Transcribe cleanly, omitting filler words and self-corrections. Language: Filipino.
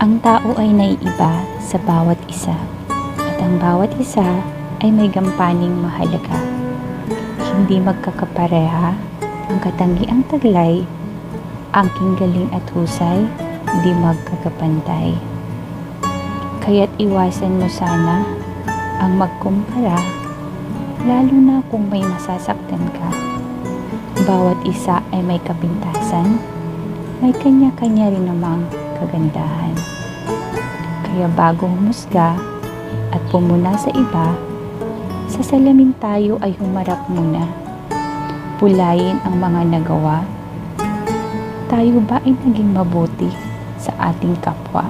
Ang tao ay naiiba sa bawat isa, at ang bawat isa ay may gampaning mahalaga. Hindi magkakapareha ang katangiang taglay, angking galing at husay, di magkakapantay. Kaya't iwasan mo sana ang magkumpara, lalo na kung may masasaktan ka. Bawat isa ay may kapintasan, may kanya-kanya rin namang kagandahan. Kaya bago humusga at pumuna sa iba, sa salamin tayo ay humarap muna. Pulayin ang mga nagawa. Tayo ba ay naging mabuti sa ating kapwa?